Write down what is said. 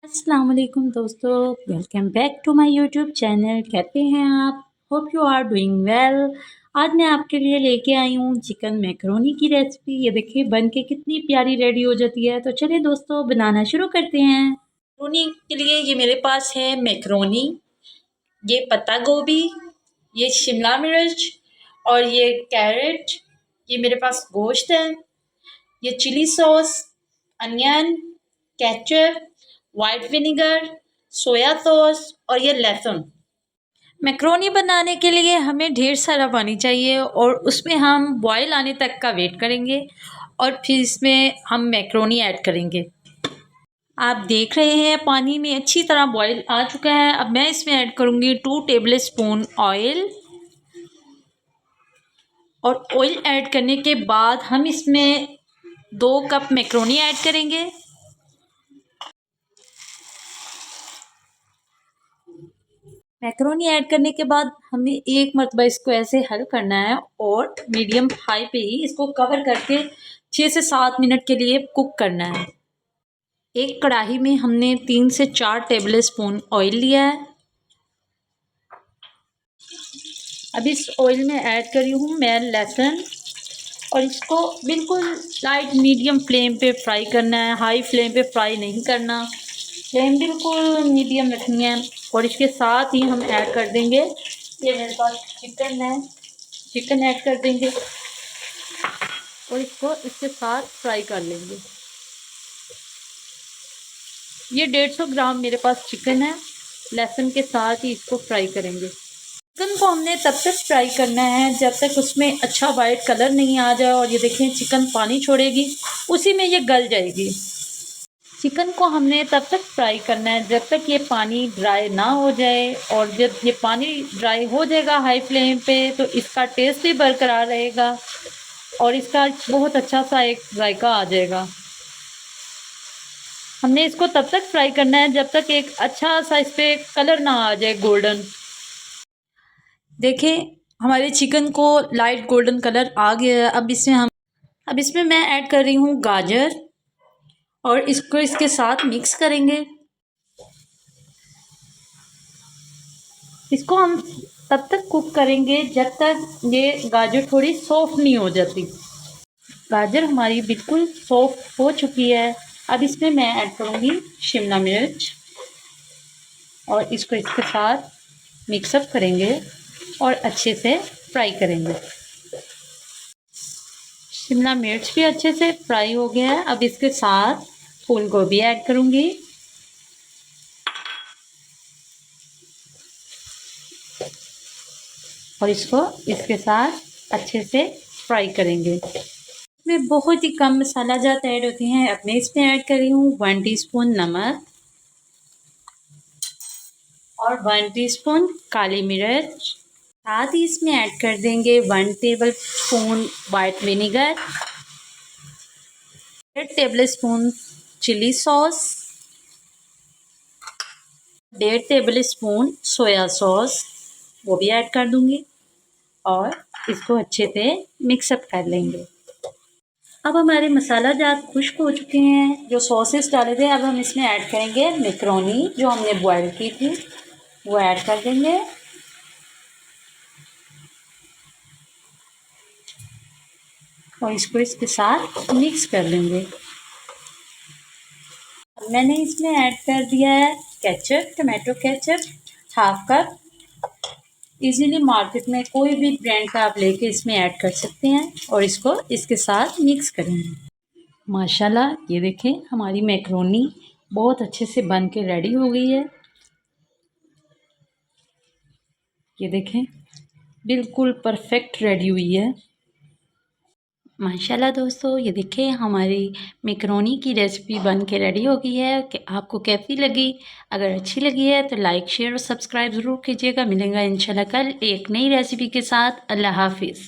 अस्सलाम वालेकुम दोस्तों, welcome back to my YouTube channel. कैसे हैं आप? Hope you are doing well. आज मैं आपके लिए लेके आई हूँ चिकन मैकरोनी की रेसिपी। ये देखिए बन के कितनी प्यारी रेडी हो जाती है। तो चलिए दोस्तों बनाना शुरू करते हैं। मैकरोनी के लिए ये मेरे पास है मैकरोनी, ये पत्ता गोभी, ये शिमला मिर्च और ये कैरेट। ये मेरे पास गोश्त है, ये chilli sauce, onion, ketchup, white vinegar, soya sauce और ये लहसुन। मैक्रोनी बनाने के लिए हमें ढेर सारा पानी चाहिए और उसमें हम बॉयल आने तक का वेट करेंगे और फिर इसमें हम मैक्रोनी ऐड करेंगे। आप देख रहे हैं पानी में अच्छी तरह बॉयल आ चुका है। अब मैं इसमें ऐड करूँगी 2 टेबल स्पून ऑयल। और ऑयल ऐड करने के बाद हम इसमें 2 कप मैक्रोनी ऐड करेंगे। मैक्रोनी ऐड करने के बाद हमें एक मरतबा इसको ऐसे हल करना है और मीडियम हाई पे ही इसको कवर करके 6 से 7 मिनट के लिए कुक करना है। एक कढ़ाई में हमने 3 से 4 टेबल स्पून ऑयल लिया है। अब इस ऑयल में ऐड कर रही हूँ मैं लहसुन और इसको बिल्कुल लाइट मीडियम फ्लेम पे फ्राई करना है। हाई फ्लेम पे फ्राई नहीं करना, फ्लेम बिल्कुल मीडियम रखनी है। और इसके साथ ही हम ऐड कर देंगे, ये मेरे पास चिकन है, चिकन ऐड कर देंगे और इसको इसके साथ फ्राई कर लेंगे। ये 150 ग्राम मेरे पास चिकन है। लहसुन के साथ ही इसको फ्राई करेंगे। चिकन को हमने तब तक फ्राई करना है जब तक उसमें अच्छा वाइट कलर नहीं आ जाए। और ये देखें चिकन पानी छोड़ेगी, उसी में ये गल जाएगी। चिकन को हमने तब तक फ्राई करना है जब तक ये पानी ड्राई ना हो जाए। और जब ये पानी ड्राई हो जाएगा हाई फ्लेम पे तो इसका टेस्ट भी बरकरार रहेगा और इसका बहुत अच्छा सा एक जायका आ जाएगा। हमने इसको तब तक फ्राई करना है जब तक एक अच्छा सा इस पर कलर ना आ जाए गोल्डन। देखें हमारे चिकन को लाइट गोल्डन कलर आ गया है। अब इसमें मैं ऐड कर रही हूँ गाजर और इसको इसके साथ मिक्स करेंगे। इसको हम तब तक कुक करेंगे जब तक ये गाजर थोड़ी सॉफ्ट नहीं हो जाती। गाजर हमारी बिल्कुल सॉफ्ट हो चुकी है। अब इसमें मैं ऐड करूँगी शिमला मिर्च और इसको इसके साथ मिक्सअप करेंगे और अच्छे से फ्राई करेंगे। शिमला मिर्च भी अच्छे से फ्राई हो गया है। अब इसके साथ फूल गोभी ऐड करूँगी और इसको इसके साथ अच्छे से फ्राई करेंगे। इसमें बहुत ही कम मसाला जात ऐड होते हैं। अब मैं इसमें ऐड कर रही हूँ 1 टीस्पून नमक और 1 टीस्पून काली मिर्च। साथ ही इसमें ऐड कर देंगे 1 tablespoon white vinegar, 1 tablespoon chilli sauce, 1.5 tablespoon soya sauce, वो भी ऐड कर दूंगी और इसको अच्छे से मिक्सअप कर लेंगे। अब हमारे मसाला जात खुश्क हो चुके हैं। जो सॉसेस डाले थे अब हम इसमें ऐड करेंगे मैक्रोनी जो हमने बॉयल की थी, वो ऐड कर देंगे और इसको इसके साथ मिक्स कर लेंगे। मैंने इसमें ऐड कर दिया है ketchup, tomato ketchup, half cup. Easily market में कोई भी ब्रांड का आप लेके इसमें ऐड कर सकते हैं और इसको इसके साथ मिक्स करेंगे। माशाल्लाह ये देखें हमारी मैक्रोनी बहुत अच्छे से बन के रेडी हो गई है। ये देखें बिल्कुल परफेक्ट रेडी हुई है। माशाल्लाह दोस्तों ये देखिए हमारी मैक्रोनी की रेसिपी बन के रेडी हो गई है। कि आपको कैसी लगी? अगर अच्छी लगी है तो लाइक शेयर और सब्सक्राइब ज़रूर कीजिएगा। मिलेंगे इंशाल्लाह कल एक नई रेसिपी के साथ। अल्लाह हाफिज़।